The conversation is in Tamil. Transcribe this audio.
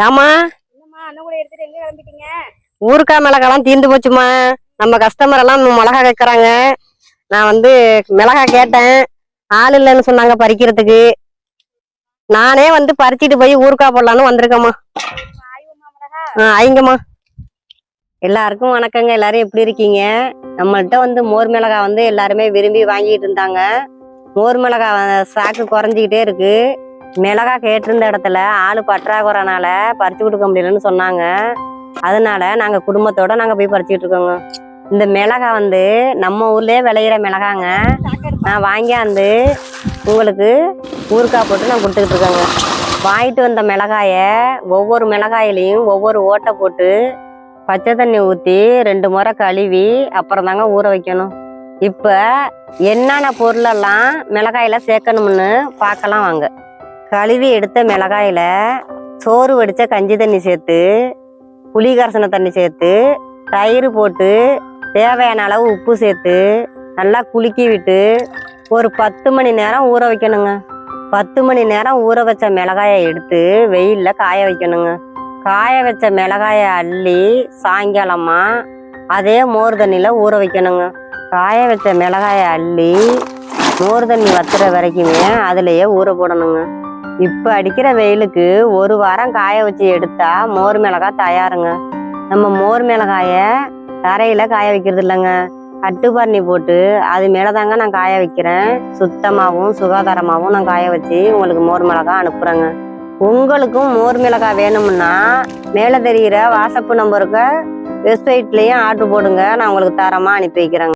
ஏமா ஊருக்கா மிளகாலாம் தீர்ந்து போச்சுமா. நம்ம கஸ்டமர் எல்லாம் மிளகா கேட்கறாங்க. நான் வந்து மிளகா கேட்டேன், ஆள் இல்லைன்னு சொன்னாங்க பறிக்கிறதுக்கு. நானே வந்து பறிச்சிட்டு போய் ஊருக்கா போடலான்னு வந்திருக்கேம்மா. ஐங்கம்மா. எல்லாருக்கும் வணக்கங்க. எல்லாரும் எப்படி இருக்கீங்க? நம்மள்கிட்ட வந்து மோர் மிளகா வந்து எல்லாருமே விரும்பி வாங்கிட்டு இருந்தாங்க. மோர் மிளகா சாக்கு குறைஞ்சிக்கிட்டே இருக்கு. மிளகா கேட்டிருந்த இடத்துல ஆளு பற்றாக்குறனால பறிச்சு கொடுக்க முடியலன்னு சொன்னாங்க. அதனால நாங்க குடும்பத்தோட நாங்க போய் பறிச்சுட்டு இருக்கோங்க. இந்த மிளகா வந்து நம்ம ஊர்லயே விளையிற மிளகாங்க. நான் வாங்கியாந்து உங்களுக்கு ஊறுக்கா போட்டு நான் கொடுத்துக்கிட்டு இருக்கேங்க. வாங்கிட்டு வந்த மிளகாய ஒவ்வொரு மிளகாயிலையும் ஒவ்வொரு ஓட்டை போட்டு பச்சை தண்ணி ஊற்றி 2 முறை கழுவி அப்புறம் தாங்க ஊற வைக்கணும். இப்போ என்னென்ன பொருளெல்லாம் மிளகாயில சேர்க்கணும்னு பார்க்கலாம் வாங்க. கழுவி எடுத்த மிளகாயில சோறு வடித்த கஞ்சி தண்ணி சேர்த்து, புளி கரைசன தண்ணி சேர்த்து, தயிர் போட்டு தேவையான அளவு உப்பு சேர்த்து நல்லா குலுக்கி விட்டு ஒரு 10 மணி நேரம் ஊற வைக்கணுங்க. 10 மணி நேரம் ஊற வச்ச மிளகாயை எடுத்து வெயிலில் காய வைக்கணுங்க. காய வச்ச மிளகாயை அள்ளி சாயங்காலமா அதே மோர் தண்ணியில் ஊற வைக்கணுங்க. காய வச்ச மிளகாயை அள்ளி மோர் தண்ணி வத்துற வரைக்குமே அதுலேயே ஊற போடணுங்க. இப்போ அடிக்கிற வெயிலுக்கு 1 வாரம் காய வச்சு எடுத்தா மோர் மிளகாய் தயாருங்க. நம்ம மோர் மிளகாய தரையில காய வைக்கிறது இல்லைங்க, கட்டுப்பரணி போட்டு அது மேலதாங்க நான் காய வைக்கிறேன். சுத்தமாகவும் சுகாதாரமாகவும் நான் காய வச்சு உங்களுக்கு மோர் மிளகாய் அனுப்புறேங்க. உங்களுக்கும் மோர் மிளகாய் வேணும்னா மேலே தெரிகிற வாட்ஸ்அப் நம்பருக்கு வெப்சைட்லேயும் ஆர்டர் போடுங்க, நான் உங்களுக்கு தரமாக அனுப்பி வைக்கிறேங்க.